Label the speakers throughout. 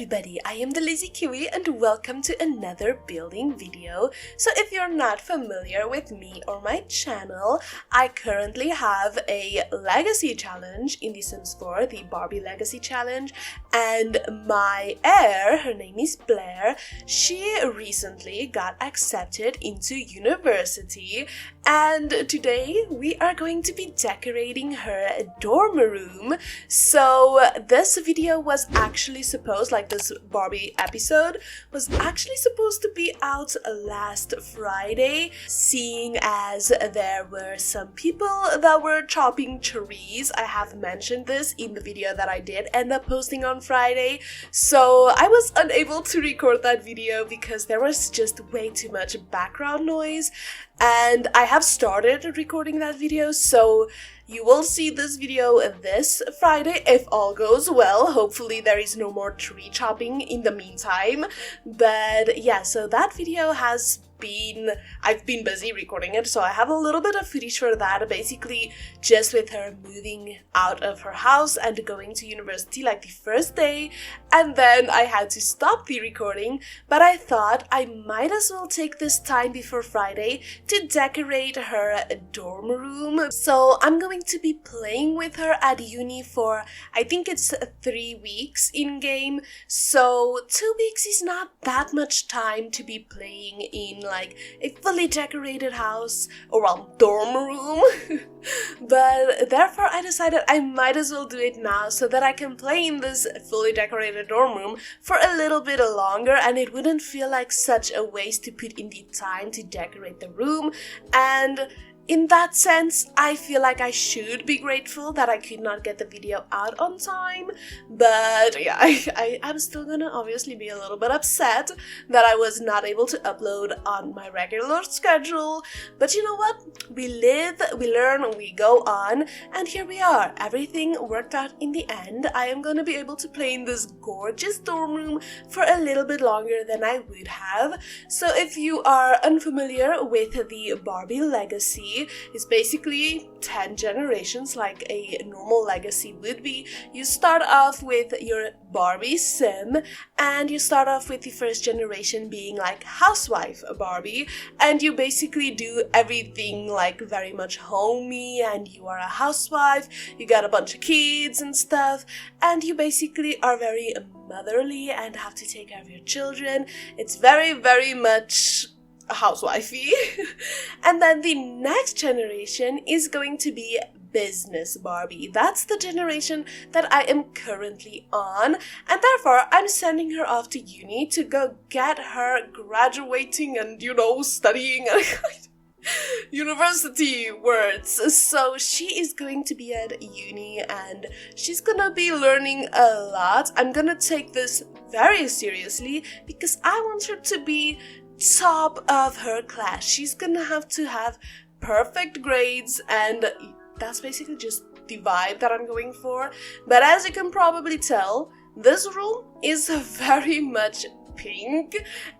Speaker 1: everybody, I am the Lazy Kiwi and welcome to another building video. So if you're not familiar with me or my channel, I currently have a legacy challenge in The Sims 4, the Barbie Legacy Challenge, and my heir, her name is Blair, she recently got accepted into university, and today we are going to be decorating her dorm room. So this video was actually this Barbie episode was actually supposed to be out last Friday, seeing as there were some people that were chopping trees. I have mentioned this in the video that I did end up posting on Friday, so I was unable to record that video because there was just way too much background noise, and I have started recording that video, so you will see this video this Friday if all goes well. Hopefully there is no more tree chopping in the meantime. But yeah, so that video I've been busy recording it, so I have a little bit of footage for that, basically just with her moving out of her house and going to university like the first day, and then I had to stop the recording, but I thought I might as well take this time before Friday to decorate her dorm room. So I'm going to be playing with her at uni for, I think it's 3 weeks in game, so 2 weeks is not that much time to be playing in like a fully decorated house or dorm room. But therefore I decided I might as well do it now so that I can play in this fully decorated dorm room for a little bit longer, and it wouldn't feel like such a waste to put in the time to decorate the room. And in that sense, I feel like I should be grateful that I could not get the video out on time, but yeah, I'm still gonna obviously be a little bit upset that I was not able to upload on my regular schedule, but you know what? We live, we learn, we go on, and here we are. Everything worked out in the end. I am gonna be able to play in this gorgeous dorm room for a little bit longer than I would have. So if you are unfamiliar with the Barbie Legacy, it's basically 10 generations like a normal legacy would be. You start off with your Barbie sim, and you start off with the first generation being like housewife Barbie, and you basically do everything like very much homey, and you are a housewife, you got a bunch of kids and stuff, and you basically are very motherly and have to take care of your children. It's very, very much housewifey. And then the next generation is going to be business Barbie. That's the generation that I am currently on, and therefore I'm sending her off to uni to go get her graduating and, you know, studying university words. So she is going to be at uni and she's gonna be learning a lot. I'm gonna take this very seriously because I want her to be top of her class. She's gonna have to have perfect grades, and that's basically just the vibe that I'm going for. But as you can probably tell, this room is very much pink,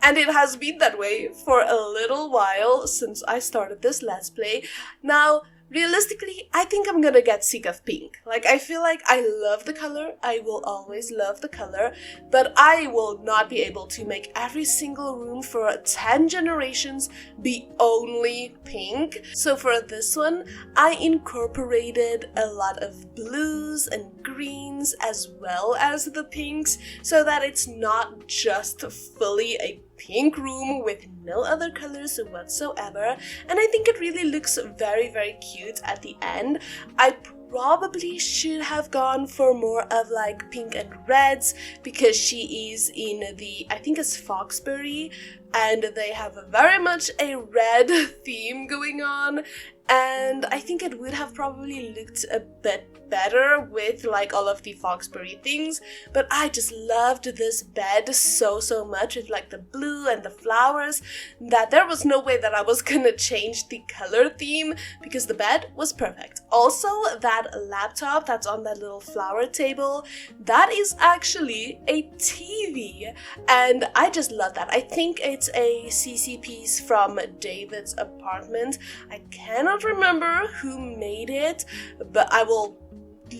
Speaker 1: and it has been that way for a little while since I started this Let's Play. Now, realistically, I think I'm gonna get sick of pink. Like, I feel like I love the color, I will always love the color, but I will not be able to make every single room for 10 generations be only pink. So for this one, I incorporated a lot of blues and greens as well as the pinks, so that it's not just fully a pink room with no other colors whatsoever, and I think it really looks very, very cute at the end. I probably should have gone for more of like pink and reds because she is in the, I think it's Foxbury, and they have very much a red theme going on, and I think it would have probably looked a bit better with like all of the Foxbury things, but I just loved this bed so much with like the blue and the flowers that there was no way that I was gonna change the color theme because the bed was perfect. Also, that laptop that's on that little flower table, that is actually a TV, and I just love that. I think it's a CC piece from David's apartment. I cannot remember who made it, but I will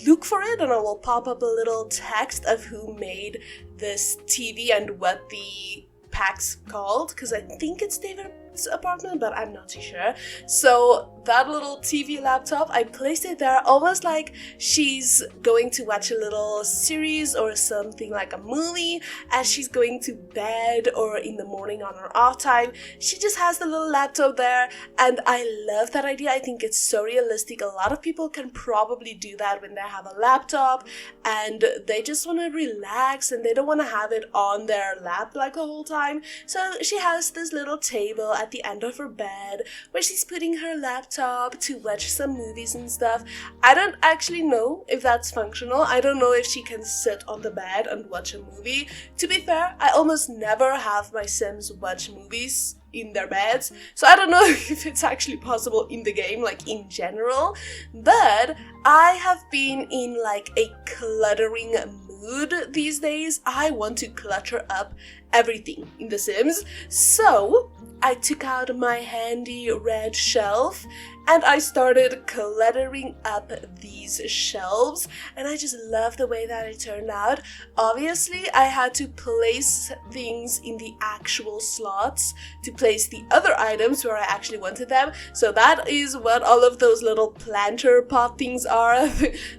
Speaker 1: look for it and I will pop up a little text of who made this TV and what the pack's called, because I think it's David's apartment, but I'm not too sure. So that little TV laptop, I placed it there almost like she's going to watch a little series or something, like a movie, as she's going to bed or in the morning on her off time. She just has the little laptop there, and I love that idea. I think it's so realistic. A lot of people can probably do that when they have a laptop and they just want to relax and they don't want to have it on their lap like the whole time. So she has this little table at the end of her bed where she's putting her laptop to watch some movies and stuff. I don't actually know if that's functional. I don't know if she can sit on the bed and watch a movie. To be fair, I almost never have my Sims watch movies in their beds, so I don't know if it's actually possible in the game, like in general, but I have been in like a cluttering mood these days. I want to clutter up everything in The Sims, so I took out my handy red shelf and I started cluttering up these shelves, and I just love the way that it turned out. Obviously, I had to place things in the actual slots to place the other items where I actually wanted them. So that is what all of those little planter pot things are.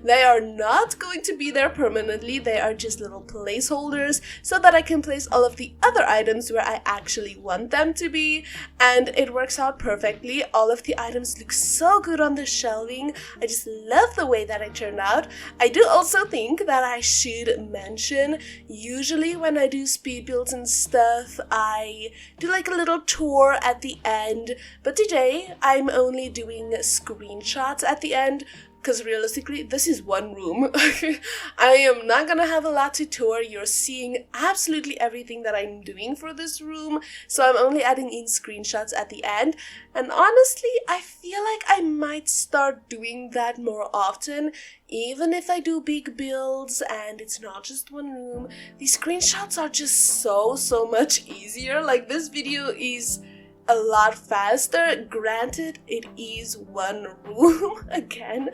Speaker 1: They are not going to be there permanently. They are just little placeholders so that I can place all of the other items where I actually want them to be, and it works out perfectly. All of the items look so good on the shelving. I just love the way that it turned out. I do also think that I should mention, usually when I do speed builds and stuff, I do like a little tour at the end, but today I'm only doing screenshots at the end, because realistically, this is one room. I am not gonna have a lot to tour. You're seeing absolutely everything that I'm doing for this room, so I'm only adding in screenshots at the end. And honestly, I feel like I might start doing that more often, even if I do big builds and it's not just one room. These screenshots are just so much easier. Like, this video is a lot faster. Granted, it is one room again,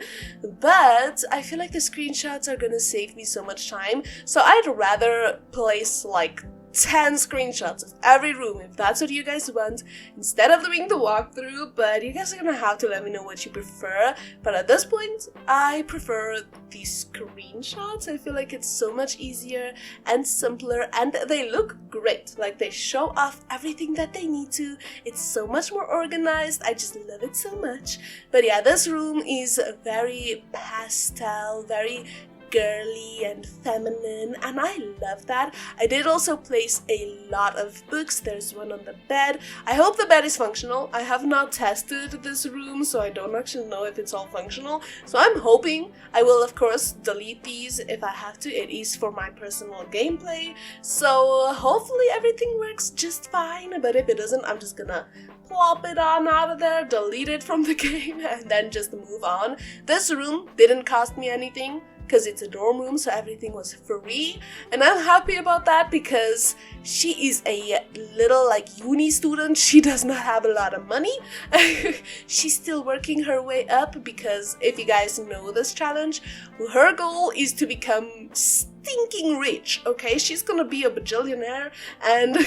Speaker 1: but I feel like the screenshots are gonna save me so much time, so I'd rather place like 10 screenshots of every room if that's what you guys want, instead of doing the walkthrough. But you guys are gonna have to let me know what you prefer, but at this point I prefer these screenshots. I feel like it's so much easier and simpler, and they look great. Like, they show off everything that they need to. It's so much more organized. I just love it so much. But yeah, this room is very pastel, very girly and feminine, and I love that. I did also place a lot of books. There's one on the bed. I hope the bed is functional. I have not tested this room, so I don't actually know if it's all functional, so I'm hoping. I will of course delete these if I have to. It is for my personal gameplay, so hopefully everything works just fine, but if it doesn't, I'm just gonna plop it on out of there, delete it from the game, and then just move on. This room didn't cost me anything, because it's a dorm room, so everything was free, and I'm happy about that because she is a little like uni student. She does not have a lot of money. She's still working her way up, because if you guys know this challenge, her goal is to become stinking rich. Okay, she's gonna be a bajillionaire, and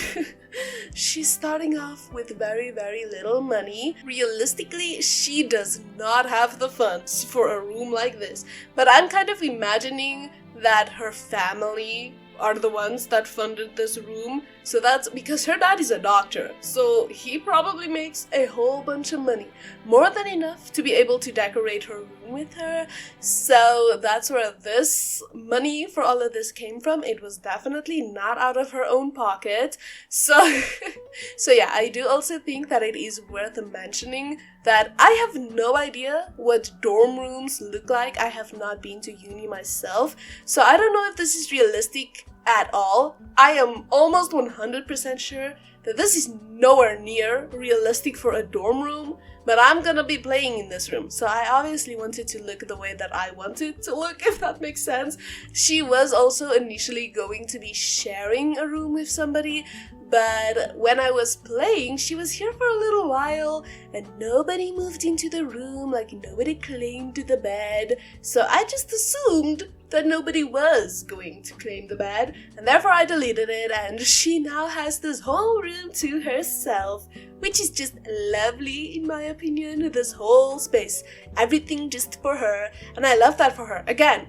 Speaker 1: she's starting off with very little money. Realistically, she does not have the funds for a room like this, but I'm kind of imagining that her family are the ones that funded this room. So that's because her dad is a doctor, so he probably makes a whole bunch of money, more than enough to be able to decorate her room with her. So that's where this money for all of this came from. It was definitely not out of her own pocket. So so yeah, I do also think that it is worth mentioning that I have no idea what dorm rooms look like. I have not been to uni myself, so I don't know if this is realistic at all. I am almost 100% sure that this is nowhere near realistic for a dorm room, but I'm gonna be playing in this room, so I obviously wanted to look the way that I wanted to look, if that makes sense. She was also initially going to be sharing a room with somebody, but when I was playing, she was here for a little while and nobody moved into the room, like nobody claimed the bed, so I just assumed that nobody was going to claim the bed, and therefore I deleted it, and she now has this whole room to herself, which is just lovely in my opinion. This whole space, everything just for her, and I love that for her. Again,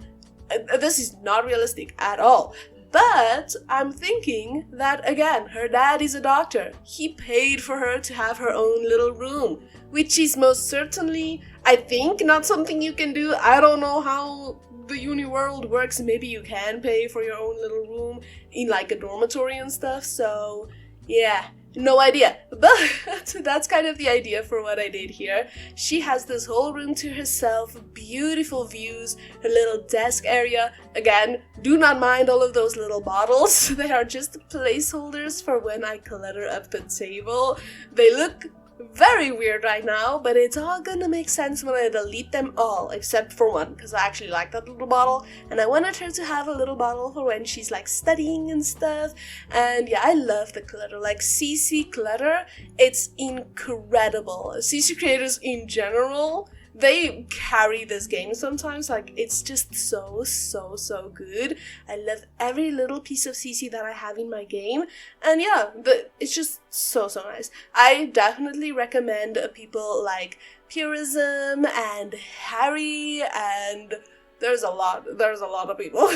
Speaker 1: this is not realistic at all, but I'm thinking that, again, her dad is a doctor. He paid for her to have her own little room, which is most certainly, I think, not something you can do. I don't know how the uni world works. Maybe you can pay for your own little room in like a dormitory and stuff, so yeah, no idea. But that's kind of the idea for what I did here. She has this whole room to herself, beautiful views, her little desk area. Again, do not mind all of those little bottles. They are just placeholders for when I clutter up the table. They look very weird right now, but it's all gonna make sense when I delete them all, except for one, because I actually like that little bottle, and I wanted her to have a little bottle for when she's like studying and stuff. And yeah, I love the clutter, like CC clutter, it's incredible. CC creators in general, they carry this game sometimes, like it's just so good. I love every little piece of CC that I have in my game, and yeah, it's just so nice. I definitely recommend people like Purism and Harry, and there's a lot of people.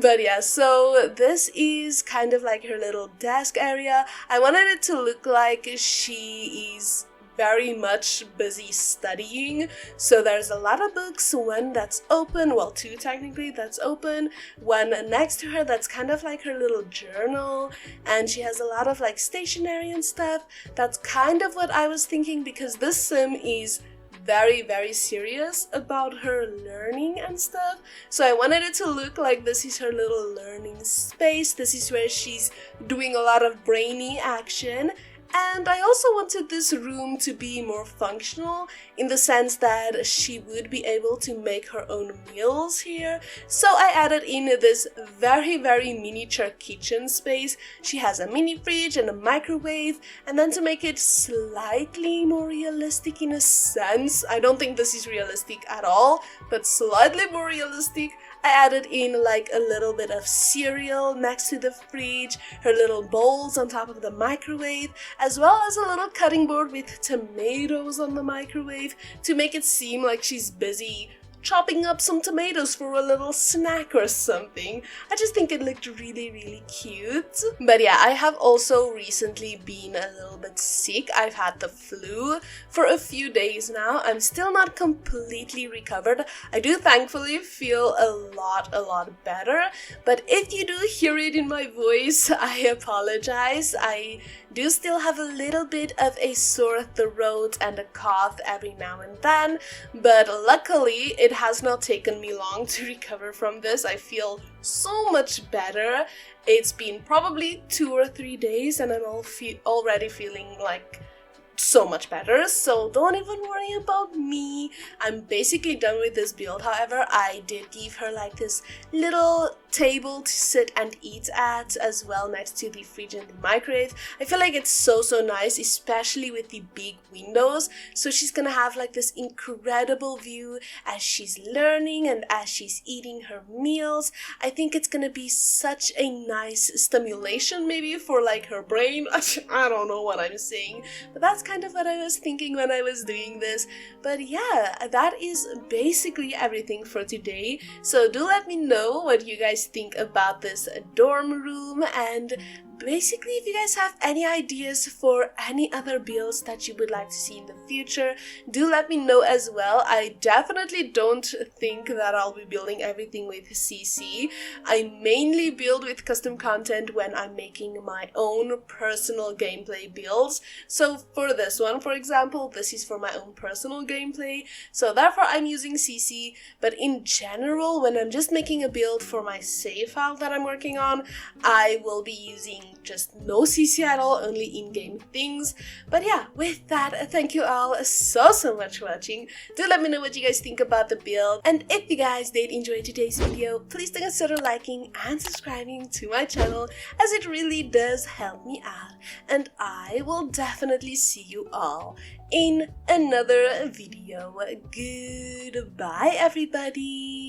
Speaker 1: But yeah, so this is kind of like her little desk area. I wanted it to look like she is very much busy studying, so there's a lot of books, one that's open, well, two technically that's open, one next to her that's kind of like her little journal, and she has a lot of like stationery and stuff. That's kind of what I was thinking, because this sim is very serious about her learning and stuff, so I wanted it to look like this is her little learning space. This is where she's doing a lot of brainy action. And I also wanted this room to be more functional in the sense that she would be able to make her own meals here. So I added in this very miniature kitchen space. She has a mini fridge and a microwave, and then to make it slightly more realistic in a sense, I don't think this is realistic at all, but slightly more realistic, I added in like a little bit of cereal next to the fridge, her little bowls on top of the microwave, as well as a little cutting board with tomatoes on the microwave to make it seem like she's busy chopping up some tomatoes for a little snack or something. I just think it looked really cute. But yeah, I have also recently been a little bit sick. I've had the flu for a few days now. I'm still not completely recovered. I do thankfully feel a lot better, but if you do hear it in my voice, I apologize. I do still have a little bit of a sore throat and a cough every now and then, but luckily it has not taken me long to recover from this. I feel so much better. It's been probably 2 or 3 days and I'm already feeling like so much better, so don't even worry about me. I'm basically done with this build. However, I did give her like this little table to sit and eat at as well, next to the fridge and the microwave. I feel like it's so nice, especially with the big windows, so she's gonna have like this incredible view as she's learning and as she's eating her meals. I think it's gonna be such a nice stimulation maybe for like her brain. I don't know what I'm saying, but that's kind of what I was thinking when I was doing this. But yeah, that is basically everything for today, so do let me know what you guys think about this dorm room, and basically if you guys have any ideas for any other builds that you would like to see in the future, do let me know as well. I definitely don't think that I'll be building everything with CC. I mainly build with custom content when I'm making my own personal gameplay builds. So for this one, for example, this is for my own personal gameplay, so therefore I'm using CC, but in general, when I'm just making a build for my save file that I'm working on, I will be using just no CC at all, only in-game things. But yeah, with that, thank you all so much for watching. Do let me know what you guys think about the build, and if you guys did enjoy today's video, please do consider liking and subscribing to my channel, as it really does help me out. And I will definitely see you all in another video. Goodbye, everybody.